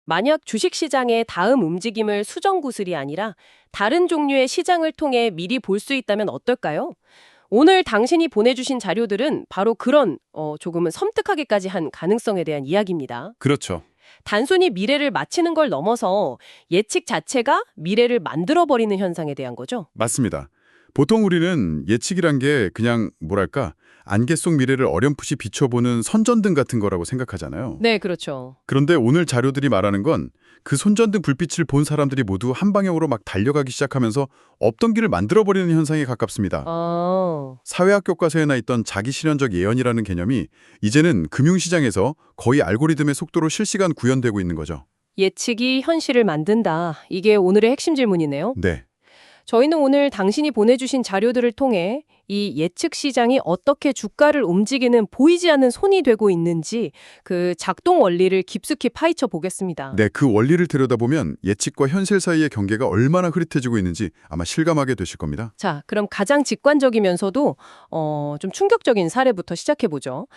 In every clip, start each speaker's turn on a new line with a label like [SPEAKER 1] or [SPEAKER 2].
[SPEAKER 1] 만약 주식시장의 다음 움직임을 수정구슬이 아니라 다른 종류의 시장을 통해 미리 볼 수 있다면 어떨까요? 오늘 당신이 보내주신 자료들은 바로 그런 조금은 섬뜩하기까지 한 가능성에 대한 이야기입니다.
[SPEAKER 2] 그렇죠.
[SPEAKER 1] 단순히 미래를 맞히는 걸 넘어서 예측 자체가 미래를 만들어버리는 현상에 대한 거죠.
[SPEAKER 2] 맞습니다. 보통 우리는 예측이란 게 그냥 뭐랄까 안개 속 미래를 어렴풋이 비춰보는 선전등 같은 거라고 생각하잖아요.
[SPEAKER 1] 네, 그렇죠.
[SPEAKER 2] 그런데 오늘 자료들이 말하는 건 그 손전등 불빛을 본 사람들이 모두 한 방향으로 막 달려가기 시작하면서 없던 길을 만들어버리는 현상에 가깝습니다. 사회학 교과서에나 있던 자기실현적 예언이라는 개념이 이제는 금융시장에서 거의 알고리즘의 속도로 실시간 구현되고 있는 거죠.
[SPEAKER 1] 예측이 현실을 만든다. 이게 오늘의 핵심 질문이네요.
[SPEAKER 2] 네,
[SPEAKER 1] 저희는 오늘 당신이 보내주신 자료들을 통해 이 예측 시장이 어떻게 주가를 움직이는 보이지 않는 손이 되고 있는지 그 작동 원리를 깊숙이 파헤쳐 보겠습니다.
[SPEAKER 2] 네, 그 원리를 들여다보면 예측과 현실 사이의 경계가 얼마나 흐릿해지고 있는지 아마 실감하게 되실 겁니다.
[SPEAKER 1] 자, 그럼 가장 직관적이면서도 좀 충격적인 사례부터 시작해보죠.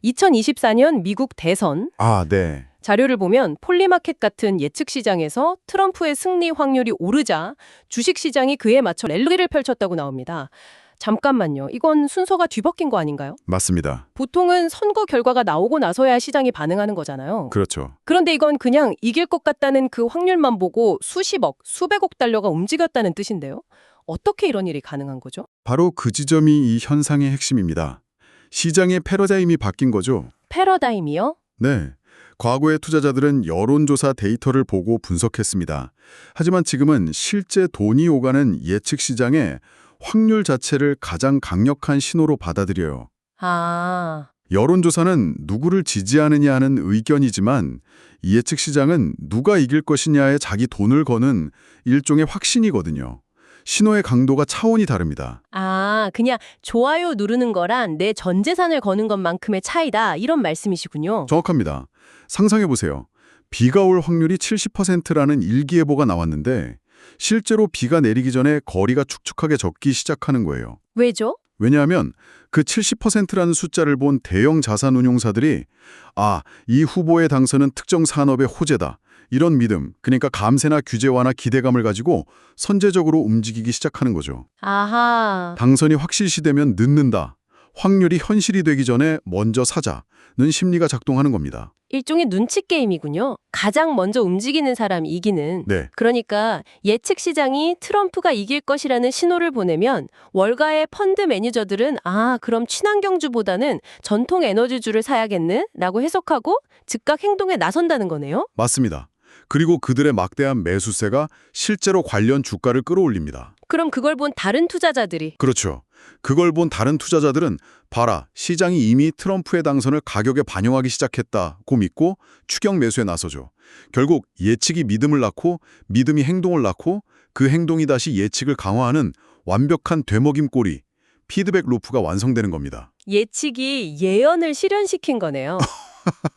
[SPEAKER 1] 2024년 미국 대선
[SPEAKER 2] 아, 네.
[SPEAKER 1] 자료를 보면 폴리마켓 같은 예측 시장에서 트럼프의 승리 확률이 오르자 주식 시장이 그에 맞춰 랠리를 펼쳤다고 나옵니다. 잠깐만요. 이건 순서가 뒤바뀐 거 아닌가요?
[SPEAKER 2] 맞습니다.
[SPEAKER 1] 보통은 선거 결과가 나오고 나서야 시장이 반응하는 거잖아요.
[SPEAKER 2] 그렇죠.
[SPEAKER 1] 그런데 이건 그냥 이길 것 같다는 그 확률만 보고 수십억, 수백억 달러가 움직였다는 뜻인데요. 어떻게 이런 일이 가능한 거죠?
[SPEAKER 2] 바로 그 지점이 이 현상의 핵심입니다. 시장의 패러다임이 바뀐 거죠.
[SPEAKER 1] 패러다임이요?
[SPEAKER 2] 네. 과거의 투자자들은 여론조사 데이터를 보고 분석했습니다. 하지만 지금은 실제 돈이 오가는 예측 시장에 확률 자체를 가장 강력한 신호로 받아들여요.
[SPEAKER 1] 아,
[SPEAKER 2] 여론조사는 누구를 지지하느냐 하는 의견이지만 이 예측 시장은 누가 이길 것이냐에 자기 돈을 거는 일종의 확신이거든요. 신호의 강도가 차원이 다릅니다.
[SPEAKER 1] 그냥 좋아요 누르는 거란 내 전 재산을 거는 것만큼의 차이다. 이런 말씀이시군요.
[SPEAKER 2] 정확합니다. 상상해보세요. 비가 올 확률이 70%라는 일기예보가 나왔는데 실제로 비가 내리기 전에 거리가 축축하게 적기 시작하는 거예요.
[SPEAKER 1] 왜죠?
[SPEAKER 2] 왜냐하면 그 70%라는 숫자를 본 대형 자산운용사들이 이 후보의 당선은 특정 산업의 호재다. 이런 믿음, 그러니까 감세나 규제 완화 기대감을 가지고 선제적으로 움직이기 시작하는 거죠.
[SPEAKER 1] 아하.
[SPEAKER 2] 당선이 확실시되면 늦는다. 확률이 현실이 되기 전에 먼저 사자는 심리가 작동하는 겁니다.
[SPEAKER 1] 일종의 눈치 게임이군요. 가장 먼저 움직이는 사람이 이기는.
[SPEAKER 2] 네,
[SPEAKER 1] 그러니까 예측 시장이 트럼프가 이길 것이라는 신호를 보내면 월가의 펀드 매니저들은 그럼 친환경주보다는 전통 에너지주를 사야겠네? 라고 해석하고 즉각 행동에 나선다는 거네요.
[SPEAKER 2] 맞습니다. 그리고 그들의 막대한 매수세가 실제로 관련 주가를 끌어올립니다.
[SPEAKER 1] 그럼 그걸 본 다른 투자자들이
[SPEAKER 2] 그렇죠. 그걸 본 다른 투자자들은 봐라, 시장이 이미 트럼프의 당선을 가격에 반영하기 시작했다고 믿고 추격 매수에 나서죠. 결국 예측이 믿음을 낳고 믿음이 행동을 낳고 그 행동이 다시 예측을 강화하는 완벽한 되먹임골이 피드백 루프가 완성되는 겁니다.
[SPEAKER 1] 예측이 예언을 실현시킨 거네요.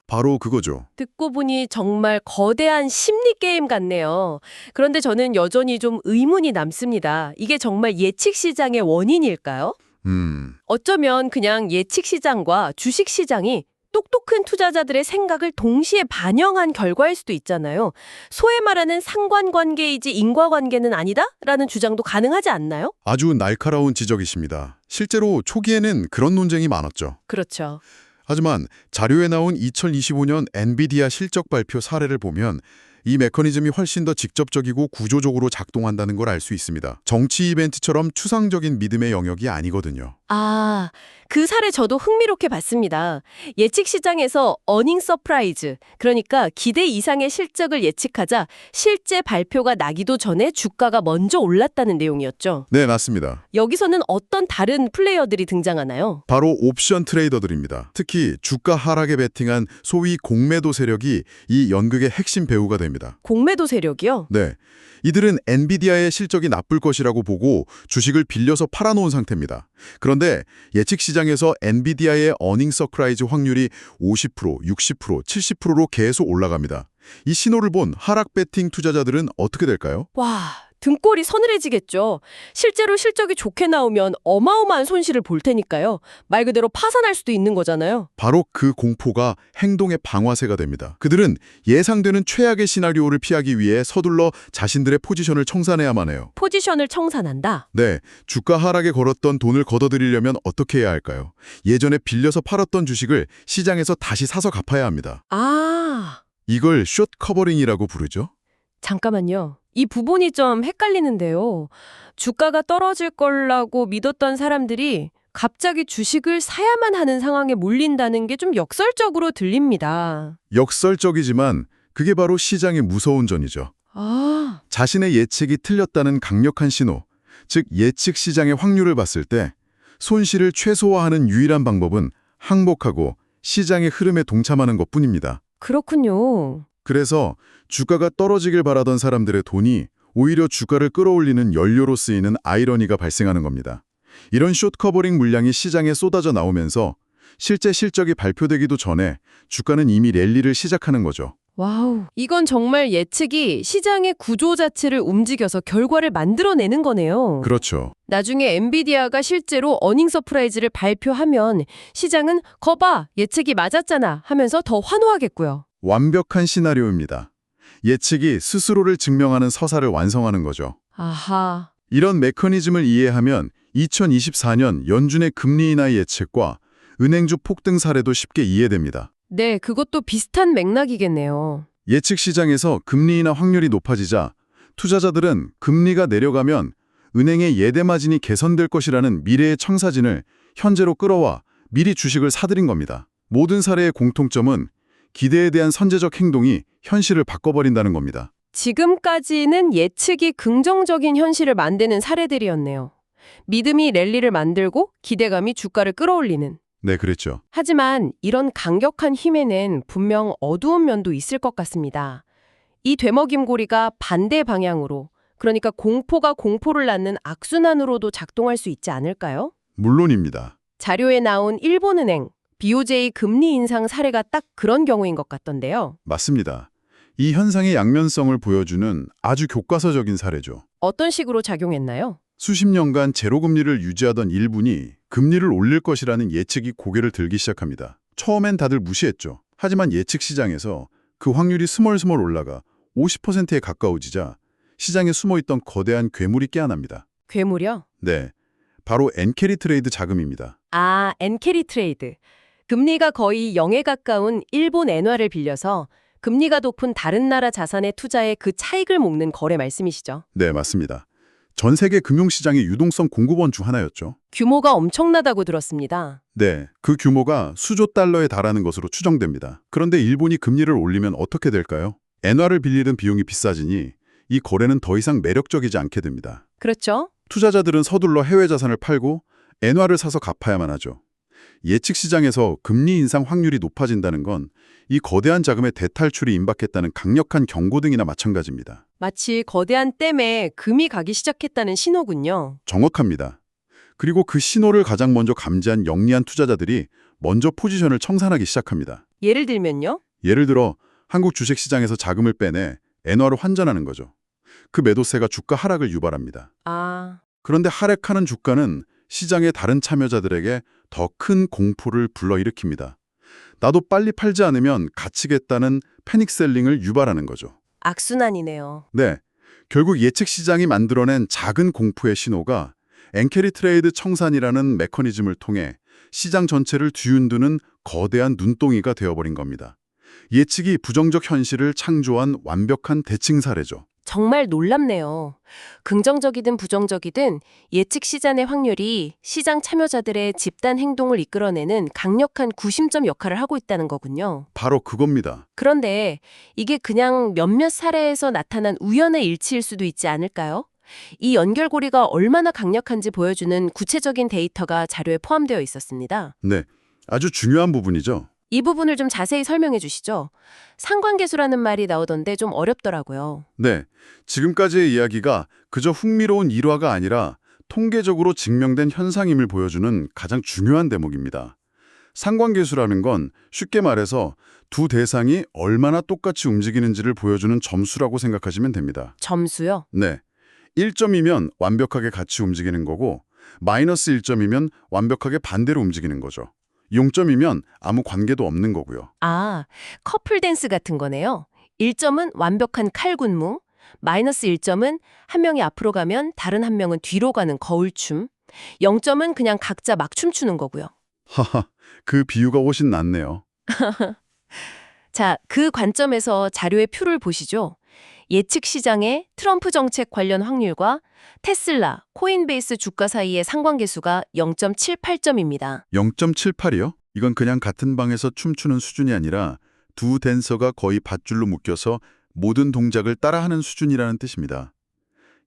[SPEAKER 2] 바로 그거죠.
[SPEAKER 1] 듣고 보니 정말 거대한 심리 게임 같네요. 그런데 저는 여전히 좀 의문이 남습니다. 이게 정말 예측 시장의 원인일까요? 어쩌면 그냥 예측 시장과 주식 시장이 똑똑한 투자자들의 생각을 동시에 반영한 결과일 수도 있잖아요. 소위 말하는 상관관계이지 인과관계는 아니다? 라는 주장도 가능하지 않나요?
[SPEAKER 2] 아주 날카로운 지적이십니다. 실제로 초기에는 그런 논쟁이 많았죠.
[SPEAKER 1] 그렇죠.
[SPEAKER 2] 하지만 자료에 나온 2025년 엔비디아 실적 발표 사례를 보면 이 메커니즘이 훨씬 더 직접적이고 구조적으로 작동한다는 걸 알 수 있습니다. 정치 이벤트처럼 추상적인 믿음의 영역이 아니거든요.
[SPEAKER 1] 그 사례 저도 흥미롭게 봤습니다. 예측 시장에서 어닝 서프라이즈, 그러니까 기대 이상의 실적을 예측하자 실제 발표가 나기도 전에 주가가 먼저 올랐다는 내용이었죠.
[SPEAKER 2] 네, 맞습니다.
[SPEAKER 1] 여기서는 어떤 다른 플레이어들이 등장하나요?
[SPEAKER 2] 바로 옵션 트레이더들입니다. 특히 주가 하락에 베팅한 소위 공매도 세력이 이 연극의 핵심 배우가 됩니다.
[SPEAKER 1] 공매도 세력이요?
[SPEAKER 2] 네, 이들은 엔비디아의 실적이 나쁠 것이라고 보고 주식을 빌려서 팔아놓은 상태입니다. 그런데 예측 시장에서 엔비디아의 어닝 서프라이즈 확률이 50%, 60%, 70%로 계속 올라갑니다. 이 신호를 본 하락 베팅 투자자들은 어떻게 될까요?
[SPEAKER 1] 와, 등골이 서늘해지겠죠. 실제로 실적이 좋게 나오면 어마어마한 손실을 볼 테니까요. 말 그대로 파산할 수도 있는 거잖아요.
[SPEAKER 2] 바로 그 공포가 행동의 방아쇠가 됩니다. 그들은 예상되는 최악의 시나리오를 피하기 위해 서둘러 자신들의 포지션을 청산해야만 해요.
[SPEAKER 1] 포지션을 청산한다.
[SPEAKER 2] 네, 주가 하락에 걸었던 돈을 걷어들이려면 어떻게 해야 할까요? 예전에 빌려서 팔았던 주식을 시장에서 다시 사서 갚아야 합니다.
[SPEAKER 1] 아,
[SPEAKER 2] 이걸 숏 커버링이라고 부르죠.
[SPEAKER 1] 잠깐만요. 이 부분이 좀 헷갈리는데요. 주가가 떨어질 거라고 믿었던 사람들이 갑자기 주식을 사야만 하는 상황에 몰린다는 게 좀 역설적으로 들립니다.
[SPEAKER 2] 역설적이지만 그게 바로 시장의 무서운 전이죠.
[SPEAKER 1] 아,
[SPEAKER 2] 자신의 예측이 틀렸다는 강력한 신호, 즉 예측 시장의 확률을 봤을 때 손실을 최소화하는 유일한 방법은 항복하고 시장의 흐름에 동참하는 것뿐입니다.
[SPEAKER 1] 그렇군요.
[SPEAKER 2] 그래서 주가가 떨어지길 바라던 사람들의 돈이 오히려 주가를 끌어올리는 연료로 쓰이는 아이러니가 발생하는 겁니다. 이런 숏 커버링 물량이 시장에 쏟아져 나오면서 실제 실적이 발표되기도 전에 주가는 이미 랠리를 시작하는 거죠.
[SPEAKER 1] 와우. 이건 정말 예측이 시장의 구조 자체를 움직여서 결과를 만들어내는 거네요.
[SPEAKER 2] 그렇죠.
[SPEAKER 1] 나중에 엔비디아가 실제로 어닝 서프라이즈를 발표하면 시장은 거봐, 예측이 맞았잖아 하면서 더 환호하겠고요.
[SPEAKER 2] 완벽한 시나리오입니다. 예측이 스스로를 증명하는 서사를 완성하는 거죠.
[SPEAKER 1] 아하.
[SPEAKER 2] 이런 메커니즘을 이해하면 2024년 연준의 금리 인하 예측과 은행주 폭등 사례도 쉽게 이해됩니다.
[SPEAKER 1] 네, 그것도 비슷한 맥락이겠네요.
[SPEAKER 2] 예측 시장에서 금리 인하 확률이 높아지자 투자자들은 금리가 내려가면 은행의 예대 마진이 개선될 것이라는 미래의 청사진을 현재로 끌어와 미리 주식을 사들인 겁니다. 모든 사례의 공통점은 기대에 대한 선제적 행동이 현실을 바꿔버린다는 겁니다.
[SPEAKER 1] 지금까지는 예측이 긍정적인 현실을 만드는 사례들이었네요. 믿음이 랠리를 만들고 기대감이 주가를 끌어올리는.
[SPEAKER 2] 네, 그랬죠.
[SPEAKER 1] 하지만 이런 강력한 힘에는 분명 어두운 면도 있을 것 같습니다. 이 되먹임고리가 반대 방향으로, 그러니까 공포가 공포를 낳는 악순환으로도 작동할 수 있지 않을까요?
[SPEAKER 2] 물론입니다.
[SPEAKER 1] 자료에 나온 일본은행, BOJ 금리 인상 사례가 딱 그런 경우인 것 같던데요.
[SPEAKER 2] 맞습니다. 이 현상의 양면성을 보여주는 아주 교과서적인 사례죠.
[SPEAKER 1] 어떤 식으로 작용했나요?
[SPEAKER 2] 수십 년간 제로금리를 유지하던 일본이 금리를 올릴 것이라는 예측이 고개를 들기 시작합니다. 처음엔 다들 무시했죠. 하지만 예측 시장에서 그 확률이 스멀스멀 올라가 50%에 가까워지자 시장에 숨어있던 거대한 괴물이 깨어납니다.
[SPEAKER 1] 괴물이요?
[SPEAKER 2] 네, 바로 엔캐리 트레이드 자금입니다.
[SPEAKER 1] 아, 엔캐리 트레이드. 금리가 거의 0에 가까운 일본 엔화를 빌려서 금리가 높은 다른 나라 자산에 투자해 그 차익을 먹는 거래 말씀이시죠?
[SPEAKER 2] 네, 맞습니다. 전 세계 금융시장의 유동성 공급원 중 하나였죠.
[SPEAKER 1] 규모가 엄청나다고 들었습니다.
[SPEAKER 2] 네, 그 규모가 수조 달러에 달하는 것으로 추정됩니다. 그런데 일본이 금리를 올리면 어떻게 될까요? 엔화를 빌리는 비용이 비싸지니 이 거래는 더 이상 매력적이지 않게 됩니다.
[SPEAKER 1] 그렇죠?
[SPEAKER 2] 투자자들은 서둘러 해외 자산을 팔고 엔화를 사서 갚아야만 하죠. 예측 시장에서 금리 인상 확률이 높아진다는 건 이 거대한 자금의 대탈출이 임박했다는 강력한 경고 등이나 마찬가지입니다.
[SPEAKER 1] 마치 거대한 댐에 금이 가기 시작했다는 신호군요.
[SPEAKER 2] 정확합니다. 그리고 그 신호를 가장 먼저 감지한 영리한 투자자들이 먼저 포지션을 청산하기 시작합니다.
[SPEAKER 1] 예를 들면요?
[SPEAKER 2] 예를 들어 한국 주식시장에서 자금을 빼내 엔화로 환전하는 거죠. 그 매도세가 주가 하락을 유발합니다.
[SPEAKER 1] 아,
[SPEAKER 2] 그런데 하락하는 주가는 시장의 다른 참여자들에게 더 큰 공포를 불러일으킵니다. 나도 빨리 팔지 않으면 갇히겠다는 패닉셀링을 유발하는 거죠.
[SPEAKER 1] 악순환이네요.
[SPEAKER 2] 네, 결국 예측 시장이 만들어낸 작은 공포의 신호가 엔캐리 트레이드 청산이라는 메커니즘을 통해 시장 전체를 뒤흔드는 거대한 눈덩이가 되어버린 겁니다. 예측이 부정적 현실을 창조한 완벽한 대칭 사례죠.
[SPEAKER 1] 정말 놀랍네요. 긍정적이든 부정적이든 예측 시장의 확률이 시장 참여자들의 집단 행동을 이끌어내는 강력한 구심점 역할을 하고 있다는 거군요.
[SPEAKER 2] 바로 그겁니다.
[SPEAKER 1] 그런데 이게 그냥 몇몇 사례에서 나타난 우연의 일치일 수도 있지 않을까요? 이 연결고리가 얼마나 강력한지 보여주는 구체적인 데이터가 자료에 포함되어 있었습니다.
[SPEAKER 2] 네, 아주 중요한 부분이죠.
[SPEAKER 1] 이 부분을 좀 자세히 설명해 주시죠. 상관계수라는 말이 나오던데 좀 어렵더라고요.
[SPEAKER 2] 네, 지금까지의 이야기가 그저 흥미로운 일화가 아니라 통계적으로 증명된 현상임을 보여주는 가장 중요한 대목입니다. 상관계수라는 건 쉽게 말해서 두 대상이 얼마나 똑같이 움직이는지를 보여주는 점수라고 생각하시면 됩니다.
[SPEAKER 1] 점수요?
[SPEAKER 2] 네, 1점이면 완벽하게 같이 움직이는 거고 마이너스 1점이면 완벽하게 반대로 움직이는 거죠. 0점이면 아무 관계도 없는 거고요.
[SPEAKER 1] 아, 커플 댄스 같은 거네요. 1점은 완벽한 칼군무, 마이너스 1점은 한 명이 앞으로 가면 다른 한 명은 뒤로 가는 거울춤, 0점은 그냥 각자 막 춤추는 거고요.
[SPEAKER 2] 하하, 그 비유가 훨씬 낫네요.
[SPEAKER 1] 자, 그 관점에서 자료의 표를 보시죠. 예측 시장의 트럼프 정책 관련 확률과 테슬라, 코인베이스 주가 사이의 상관계수가 0.78점입니다.
[SPEAKER 2] 0.78이요? 이건 그냥 같은 방에서 춤추는 수준이 아니라 두 댄서가 거의 밧줄로 묶여서 모든 동작을 따라하는 수준이라는 뜻입니다.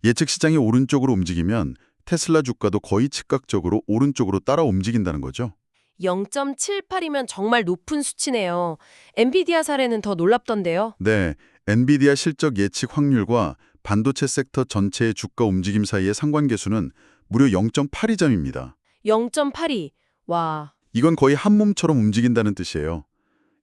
[SPEAKER 2] 예측 시장이 오른쪽으로 움직이면 테슬라 주가도 거의 즉각적으로 오른쪽으로 따라 움직인다는 거죠.
[SPEAKER 1] 0.78이면 정말 높은 수치네요. 엔비디아 사례는 더 놀랍던데요.
[SPEAKER 2] 네, 엔비디아 실적 예측 확률과 반도체 섹터 전체의 주가 움직임 사이의 상관계수는 무려 0.82점입니다.
[SPEAKER 1] 0.82. 와,
[SPEAKER 2] 이건 거의 한 몸처럼 움직인다는 뜻이에요.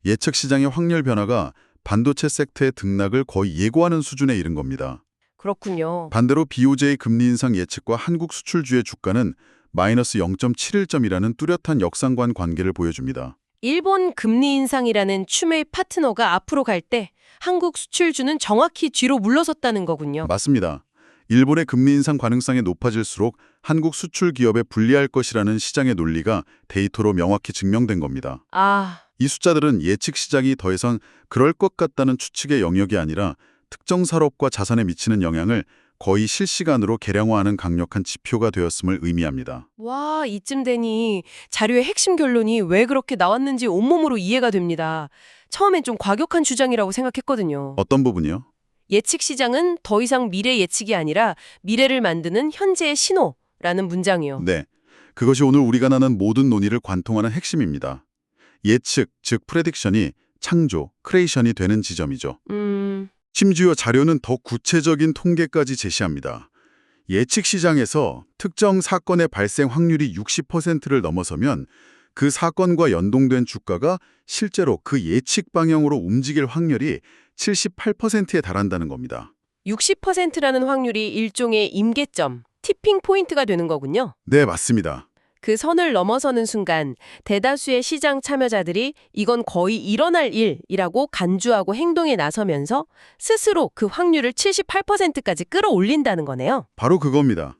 [SPEAKER 2] 예측 시장의 확률 변화가 반도체 섹터의 등락을 거의 예고하는 수준에 이른 겁니다.
[SPEAKER 1] 그렇군요.
[SPEAKER 2] 반대로 BOJ 금리 인상 예측과 한국 수출주의 주가는 마이너스 0.71점이라는 뚜렷한 역상관 관계를 보여줍니다.
[SPEAKER 1] 일본 금리 인상이라는 춤의 파트너가 앞으로 갈 때 한국 수출주는 정확히 뒤로 물러섰다는 거군요.
[SPEAKER 2] 맞습니다. 일본의 금리 인상 가능성이 높아질수록 한국 수출 기업에 불리할 것이라는 시장의 논리가 데이터로 명확히 증명된 겁니다.
[SPEAKER 1] 아,
[SPEAKER 2] 이 숫자들은 예측 시장이 더 이상 그럴 것 같다는 추측의 영역이 아니라 특정 산업과 자산에 미치는 영향을 거의 실시간으로 계량화하는 강력한 지표가 되었음을 의미합니다.
[SPEAKER 1] 와, 이쯤 되니 자료의 핵심 결론이 왜 그렇게 나왔는지 온몸으로 이해가 됩니다. 처음엔 좀 과격한 주장이라고 생각했거든요.
[SPEAKER 2] 어떤 부분이요?
[SPEAKER 1] 예측 시장은 더 이상 미래 예측이 아니라 미래를 만드는 현재의 신호라는 문장이요.
[SPEAKER 2] 네, 그것이 오늘 우리가 나눈 모든 논의를 관통하는 핵심입니다. 예측, 즉 프레딕션이 창조, 크리에이션이 되는 지점이죠. 심지어 자료는 더 구체적인 통계까지 제시합니다. 예측 시장에서 특정 사건의 발생 확률이 60%를 넘어서면 그 사건과 연동된 주가가 실제로 그 예측 방향으로 움직일 확률이 78%에 달한다는 겁니다.
[SPEAKER 1] 60%라는 확률이 일종의 임계점, 티핑 포인트가 되는 거군요.
[SPEAKER 2] 네, 맞습니다.
[SPEAKER 1] 그 선을 넘어서는 순간 대다수의 시장 참여자들이 이건 거의 일어날 일이라고 간주하고 행동에 나서면서 스스로 그 확률을 78%까지 끌어올린다는 거네요.
[SPEAKER 2] 바로 그겁니다.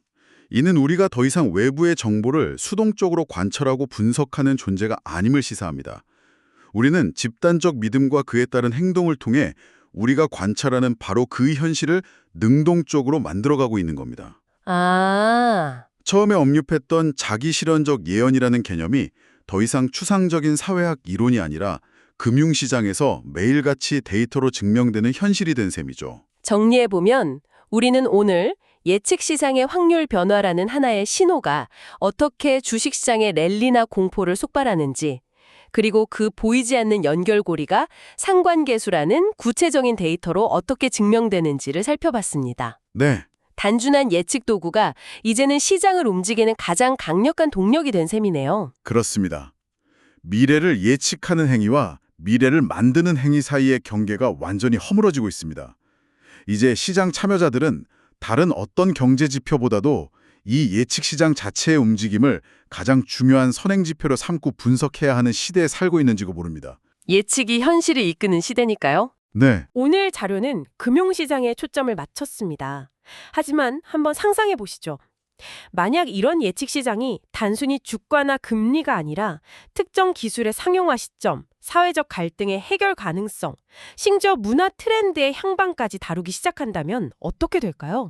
[SPEAKER 2] 이는 우리가 더 이상 외부의 정보를 수동적으로 관철하고 분석하는 존재가 아님을 시사합니다. 우리는 집단적 믿음과 그에 따른 행동을 통해 우리가 관찰하는 바로 그 현실을 능동적으로 만들어가고 있는 겁니다.
[SPEAKER 1] 아,
[SPEAKER 2] 처음에 엄습했던 자기실현적 예언이라는 개념이 더 이상 추상적인 사회학 이론이 아니라 금융시장에서 매일같이 데이터로 증명되는 현실이 된 셈이죠.
[SPEAKER 1] 정리해보면 우리는 오늘 예측 시장의 확률 변화라는 하나의 신호가 어떻게 주식시장의 랠리나 공포를 촉발하는지, 그리고 그 보이지 않는 연결고리가 상관계수라는 구체적인 데이터로 어떻게 증명되는지를 살펴봤습니다.
[SPEAKER 2] 네,
[SPEAKER 1] 단순한 예측 도구가 이제는 시장을 움직이는 가장 강력한 동력이 된 셈이네요.
[SPEAKER 2] 그렇습니다. 미래를 예측하는 행위와 미래를 만드는 행위 사이의 경계가 완전히 허물어지고 있습니다. 이제 시장 참여자들은 다른 어떤 경제 지표보다도 이 예측 시장 자체의 움직임을 가장 중요한 선행지표로 삼고 분석해야 하는 시대에 살고 있는지고 모릅니다.
[SPEAKER 1] 예측이 현실을 이끄는 시대니까요.
[SPEAKER 2] 네,
[SPEAKER 1] 오늘 자료는 금융시장에 초점을 맞췄습니다. 하지만 한번 상상해 보시죠. 만약 이런 예측 시장이 단순히 주가나 금리가 아니라 특정 기술의 상용화 시점, 사회적 갈등의 해결 가능성, 심지어 문화 트렌드의 향방까지 다루기 시작한다면 어떻게 될까요?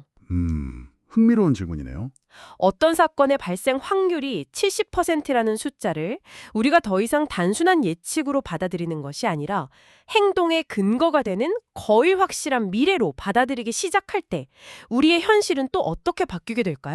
[SPEAKER 2] 흥미로운 질문이네요.
[SPEAKER 1] 어떤 사건의 발생 확률이 70%라는 숫자를 우리가 더 이상 단순한 예측으로 받아들이는 것이 아니라 행동의 근거가 되는 거의 확실한 미래로 받아들이기 시작할 때 우리의 현실은 또 어떻게 바뀌게 될까요?